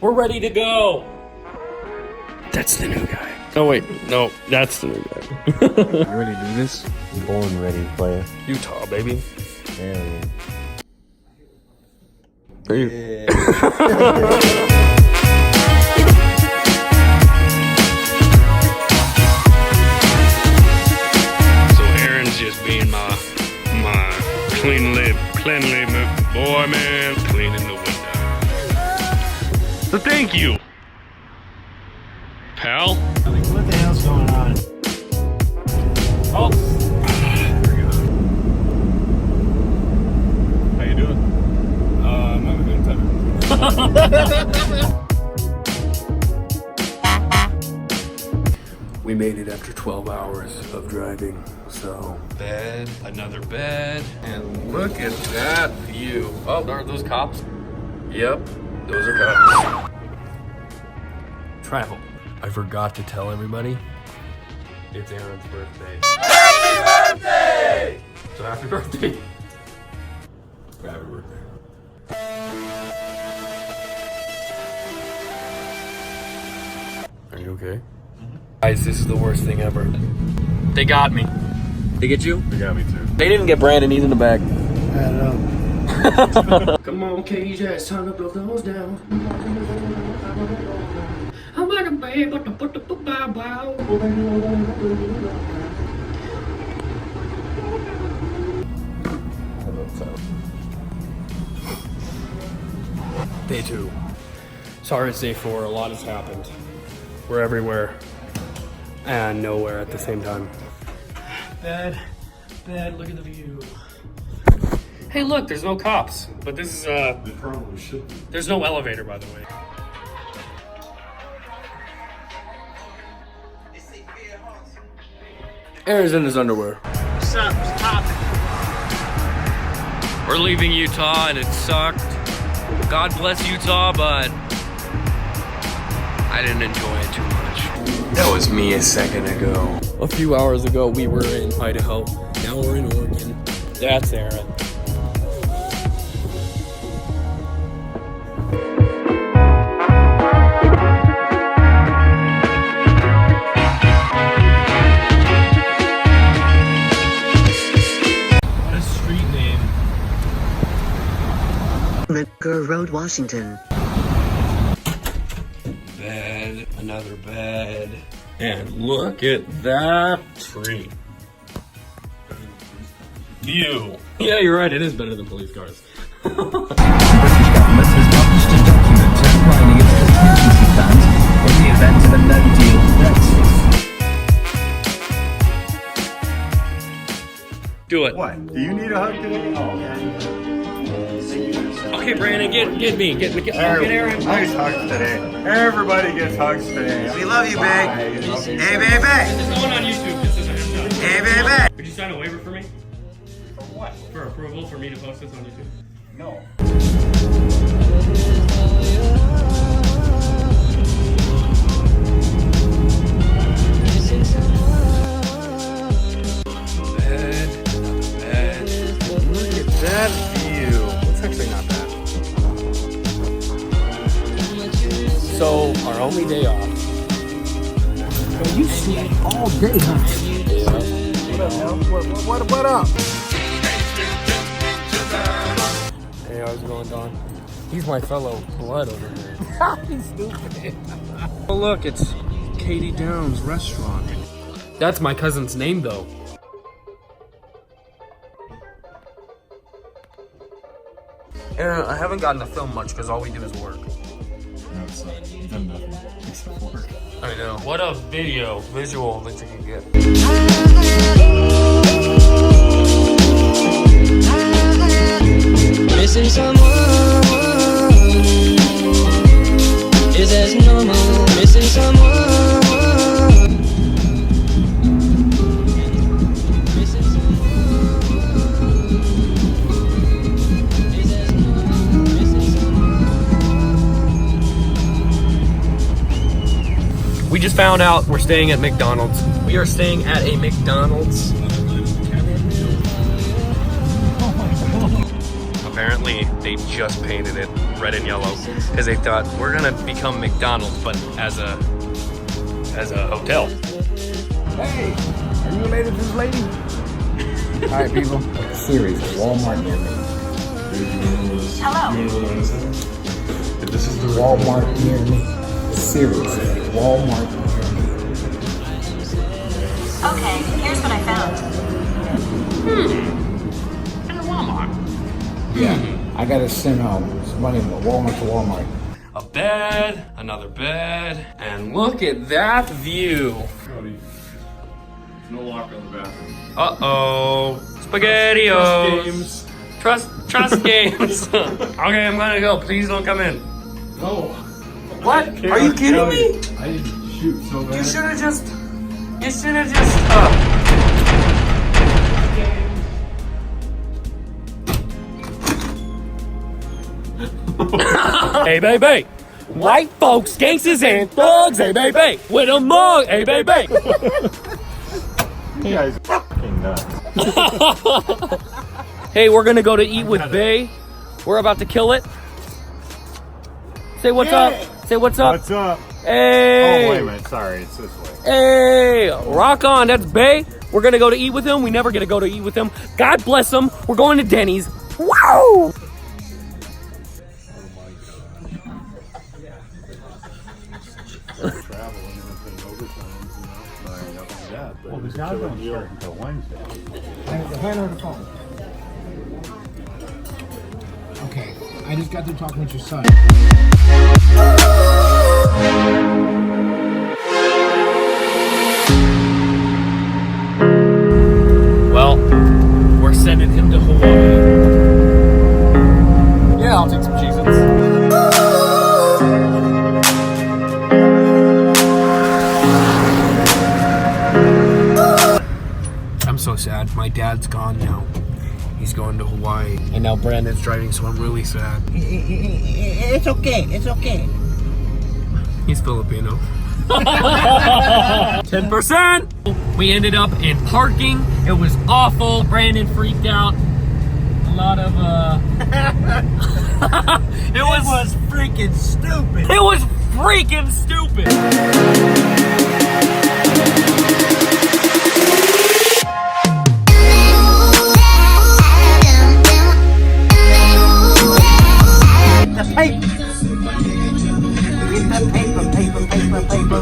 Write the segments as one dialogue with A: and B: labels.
A: We're ready to go. That's the new guy. Oh wait, no, that's the new guy.
B: You ready to do this?
C: Born ready, player.
A: Utah, baby.
C: There
A: Are you?
C: we
A: So Aaron's just being my cleanly boy, man, cleaning the window. So thank you, pal.
C: What the hell's going on?
A: Oh.
D: How you doing? I'm having a good time.
A: We made it after 12 hours of driving, so. Bed, another bed, and look at that view. Oh, are those cops? Yep, those are cops. Travel. I forgot to tell everybody, it's Aaron's birthday. Happy birthday! So happy birthday.
D: Happy birthday.
A: Are you okay? Guys, this is the worst thing ever. They got me. They get you?
D: They got me too.
A: They didn't get Brandon, he's in the back.
C: I don't know.
A: Come on, Cage ass, time to blow those down. I'm gonna pay, but the put the bow bow. Day 2. Sorry, it's day 4. A lot has happened. We're everywhere and nowhere at the same time. Bad, look at the view. Hey, look, there's no cops, but this is
D: They probably should be.
A: there's no elevator, by the way. Aaron's in his underwear.
C: What's up? What's poppin'?
A: We're leaving Utah and it sucked. God bless Utah, but I didn't enjoy it too much. That was me a second ago. A few hours ago, we were in Idaho. Now we're in Oregon. That's Aaron.
E: Road, Washington.
A: Bed, another bed. And look at that tree. View. Yeah, you're right, it is better than police cars.
F: The British government has published a document outlining its contingency plans in the event of a no-deal Brexit.
A: Do it.
D: What? Do you need a hug today? Oh,
A: Okay, Brandon, get me. Get Aaron.
D: Nice hugs today. Everybody gets hugs today.
C: We love you, babe. Hey, baby.
A: This is going on YouTube. This isn't him.
C: Hey, baby.
A: Would you sign a waiver for me?
D: For what?
A: For approval for me to post this on YouTube?
D: No.
A: Bed. Look at that view. It's actually not bad. So, our only day off.
F: You slept all day, huh?
C: What up?
A: Hey, how's it going, Don? He's my fellow blood over here. He's stupid. Oh, look, it's Katie Downs Restaurant. That's my cousin's name, though. Aaron, I haven't gotten to film much because all we do is work.
D: No, it's not. You've done nothing except work.
A: I know. What a visual that you can get.
G: Missing someone is as normal. Missing someone. Missing someone is as normal. Missing someone.
A: We just found out we're staying at McDonald's. We are staying at a McDonald's. Apparently, they just painted it. red and yellow, because they thought we're gonna become McDonald's, but as a hotel.
E: Hey, are you related to this lady? Alright, people. Series, Walmart near me.
D: This is the
E: Walmart near me. Series, Walmart near me.
H: Okay, here's what I found.
E: Yeah, I gotta send some money from Walmart to Walmart.
A: A bed, another bed, and look at that view.
D: no lock on the bathroom.
A: Uh-oh. SpaghettiOs. Trust games. Okay, I'm gonna go. Please don't come in.
D: No.
A: What? Are you kidding me?
D: I didn't shoot so bad.
A: You should have just. Hey, baby. White folks, gangsters, and thugs. Hey, baby. With a mug. Hey, baby.
D: You guys are fucking nuts.
A: Hey, we're gonna go to eat with Bay. We're about to kill it. Say what's up. Say what's up.
D: What's up?
A: Hey.
D: Oh, wait a minute. Sorry, it's this way.
A: Hey, rock on. That's Bay. We're gonna go to eat with him. We never get to go to eat with him. God bless him. We're going to Denny's. Wow.
D: Well, the job don't start until Wednesday.
E: Hand her the phone. Okay, I just got through talking with your son.
A: Well, we're sending him to Hawaii. Yeah, I'll take some Cheez-Its. I'm so sad. My dad's gone now. He's going to Hawaii. And now Brandon's driving, so I'm really sad.
C: It's okay. It's okay.
A: He's Filipino. 10%! We ended up in parking. It was awful. Brandon freaked out. A lot of, It was
C: freaking stupid.
A: It was freaking stupid!
C: The paper. Get the paper.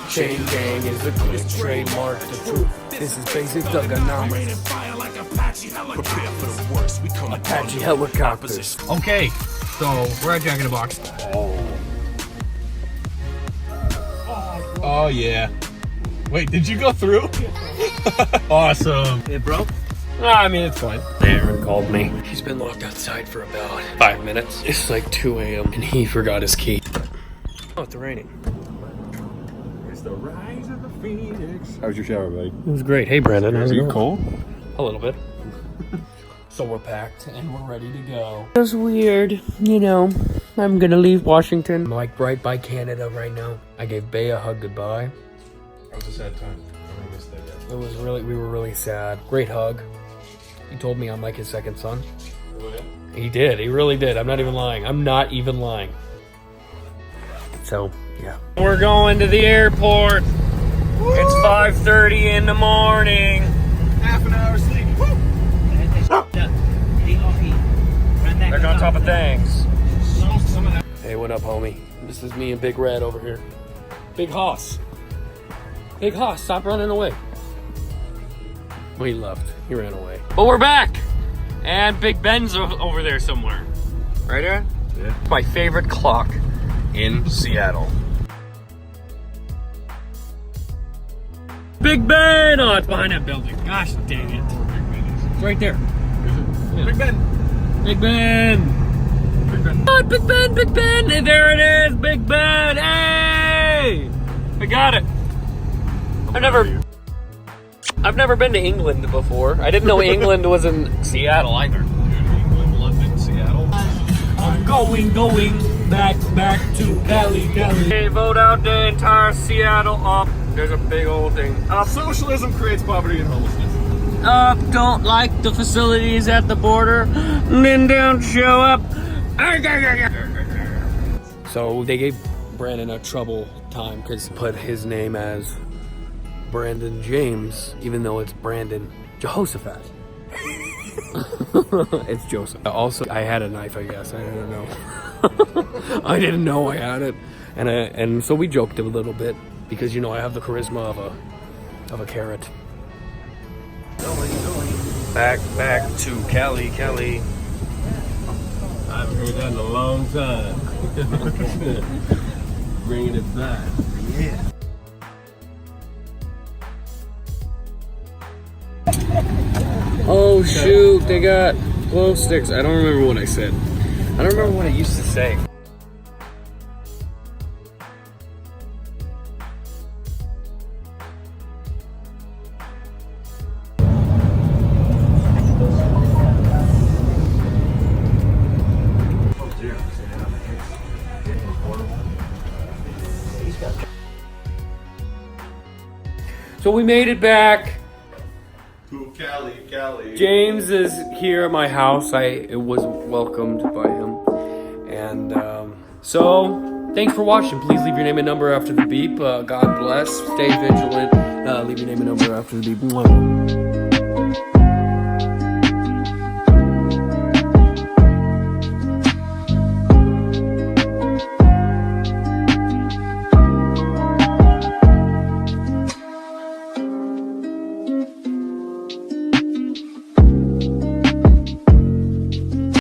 A: Chain gang is the quick trademark, the truth. This is basic thugonomics. Apache helicopters. Okay, so we're at Jack in the Box.
D: Oh, yeah. Wait, did you go through? Awesome.
C: It broke?
A: I mean, it's fine. Aaron called me. He's been locked outside for about 5 minutes. It's like 2 a.m. and he forgot his key. Oh, it's raining.
D: It's the rise of the phoenix. How was your shower, buddy?
A: It was great. Hey, Brandon. How's
D: Are
A: it
D: you
A: going?
D: cold?
A: A little bit. So we're packed and we're ready to go. It was weird, you know. I'm gonna leave Washington. I'm like right by Canada right now. I gave Bay a hug goodbye.
D: That was a sad time. I missed that guy.
A: It was really, we were really sad. Great hug. He told me I'm like his second son.
D: Really?
A: He did. He really did. I'm not even lying. I'm not even lying. So, yeah. We're going to the airport. Woo! It's 5:30 in the morning.
C: Half an hour sleep.
A: They're on top of things. Hey, what up, homie? This is me and Big Red over here. Big Hoss. Big Hoss, stop running away. Well, he left. He ran away. But we're back! And Big Ben's over there somewhere. Right, Aaron?
D: Yeah.
A: My favorite clock in Seattle. Big Ben! Oh, it's behind that building. Gosh dang it. It's right there. Yeah.
D: Big Ben.
A: Big Ben!
D: Big Ben.
A: Oh, Big Ben, Big Ben! And there it is, Big Ben! Hey! I got it. I've never... I've never been to England before. I didn't know England was in Seattle either.
D: England, London, Seattle.
A: I'm going back to Cali. Hey, vote out the entire Seattle up. There's a big old thing.
D: Socialism creates poverty and homelessness.
A: Don't like the facilities at the border, then don't show up. So they gave Brandon a trouble time because he put his name as Brandon James, even though it's Brandon Jehoshaphat. It's Joseph. Also, I had a knife, I guess. I didn't know. I didn't know I had it, and so we joked a little bit because I have the charisma of a carrot. Back to Cali.
D: I haven't heard that in a long time. Bringing it back. Yeah.
A: Oh shoot, they got glow sticks. I don't remember what I said. I don't remember what I used to say. So we made it back.
D: To Cali.
A: James is here at my house. I was welcomed by him. And so, thanks for watching. Please leave your name and number after the beep. God bless. Stay vigilant. Leave your name and number after the beep. Mwah.